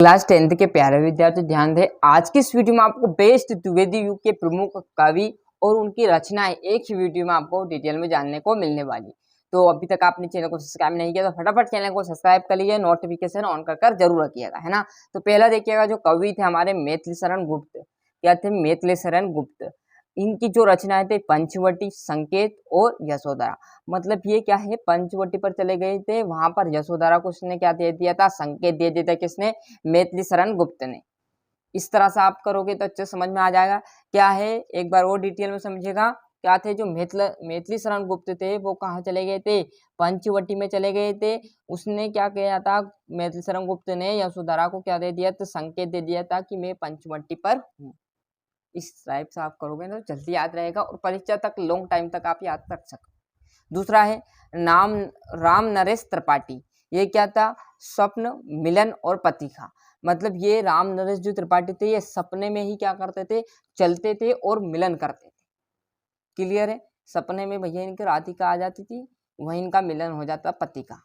Class 10th के प्यारे विद्यार्थी ध्यान दें। आज की इस वीडियो में आपको बेस्ट द्विवेदी युग के प्रमुख कवि और उनकी रचनाएं एक ही वीडियो में आपको डिटेल में जानने को मिलने वाली। तो अभी तक आपने चैनल को सब्सक्राइब नहीं किया तो फटाफट चैनल को सब्सक्राइब कर लीजिए, नोटिफिकेशन ऑन कर जरूर रखिएगा, है ना। तो पहला देखिएगा, जो कवि थे हमारे मैथिली शरण गुप्त। क्या थे? मैथिली शरण गुप्त। इनकी जो रचनाएं थे पंचवटी, संकेत और यशोधरा। मतलब ये क्या है, पंचवटी पर चले गए थे, वहां पर यशोधरा को उसने क्या दे दिया था, संकेत दे दिया था। किसने? मैथिली शरण गुप्त ने। इस तरह से आप करोगे तो अच्छे समझ में आ जाएगा। क्या है, एक बार और डिटेल में समझिएगा। क्या थे? जो मैथिली शरण गुप्त थे वो कहाँ चले गए थे? पंचवटी में चले गए थे। उसने क्या किया था, मैथिली शरण गुप्त ने यशोधरा को क्या दे दिया, तो संकेत दे दिया था कि मैं पंचवटी पर हूँ। इस टाइप से आप करोगे ना तो जल्दी याद रहेगा और परीक्षा तक लॉन्ग टाइम तक आप याद रख सकते। दूसरा है नाम राम नरेश त्रिपाठी। ये क्या था? स्वप्न, मिलन और प्रतीक्षा। मतलब ये राम नरेश जो त्रिपाठी थे ये सपने में ही क्या करते थे, चलते थे और मिलन करते थे। क्लियर है? सपने में भैया इनकी राधिका आ जाती थी, वहीं इनका मिलन हो जाता पति का।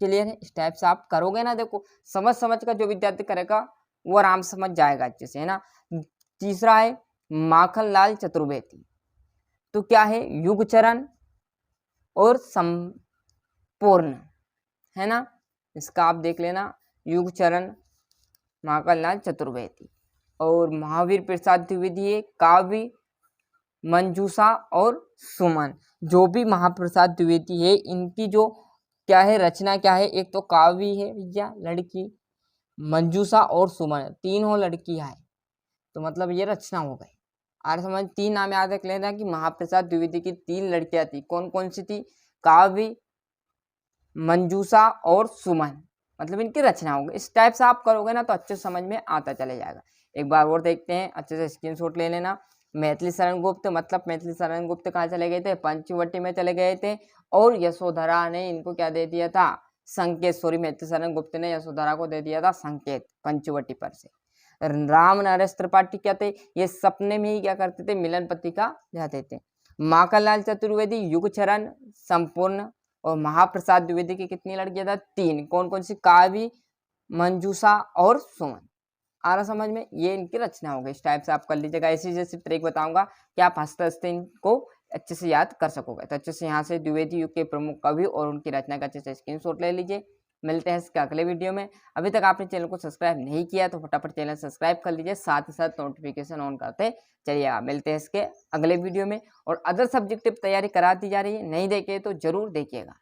क्लियर है? इस टाइप से आप करोगे ना, देखो समझ कर जो विद्यार्थी करेगा वो आराम समझ जाएगा अच्छे से, है ना। तीसरा है माखनलाल चतुर्वेदी। तो क्या है? युगचरण और संपूर्ण, है ना। इसका आप देख लेना, युगचरण, माखनलाल चतुर्वेदी। और महावीर प्रसाद द्विवेदी है काव्य, मंजूषा और सुमन। जो भी महाप्रसाद द्विवेदी है इनकी जो क्या है रचना, क्या है, एक तो काव्य है भैया लड़की, मंजूषा और सुमन, तीनों लड़कियां है। तो मतलब ये रचना हो गई। और समझ, तीन नाम याद रख लेना कि महाप्रसाद द्विवेदी की तीन लड़कियां थी। कौन कौन सी थी? काव्य, मंजूषा और सुमन। मतलब इनकी रचना होगी। इस टाइप से आप करोगे ना तो अच्छे समझ में आता चले जाएगा। एक बार और देखते हैं, अच्छे से स्क्रीनशॉट ले लेना। मैथिली शरण गुप्त, मतलब मैथिली शरण गुप्त कहाँ चले गए थे? पंचवटी में चले गए थे। और यशोधरा ने इनको क्या दे दिया था? संकेत। सॉरी, मैथिली शरण गुप्त ने यशोधरा को दे दिया था संकेत पंचवटी पर से। राम नरेश त्रिपाठी क्या थे? ये सपने में ही क्या करते थे, मिलन पत्रिका जाते थे। माखनलाल चतुर्वेदी युगचरण, संपूर्ण। और महाप्रसाद द्विवेदी की कितनी लड़कियां था? तीन। कौन कौन सी? काव्य, मंजूषा और सुमन। आ रहा समझ में? ये इनकी रचना हो गई। इस टाइप से आप कर लीजिएगा। ऐसी जैसी ट्रिक बताऊंगा कि आप हंसते हंसते इनको अच्छे से याद कर सकोगे। तो अच्छे से यहाँ से द्विवेदी युग के प्रमुख कवि और उनकी रचना का अच्छे से स्क्रीनशॉट ले लीजिए। मिलते हैं इसके अगले वीडियो में। अभी तक आपने चैनल को सब्सक्राइब नहीं किया तो फटाफट चैनल सब्सक्राइब कर लीजिए, साथ ही साथ नोटिफिकेशन ऑन करते चलिएगा। मिलते हैं इसके अगले वीडियो में। और अदर सब्जेक्टिव तैयारी करा दी जा रही है, नहीं देखे तो जरूर देखिएगा।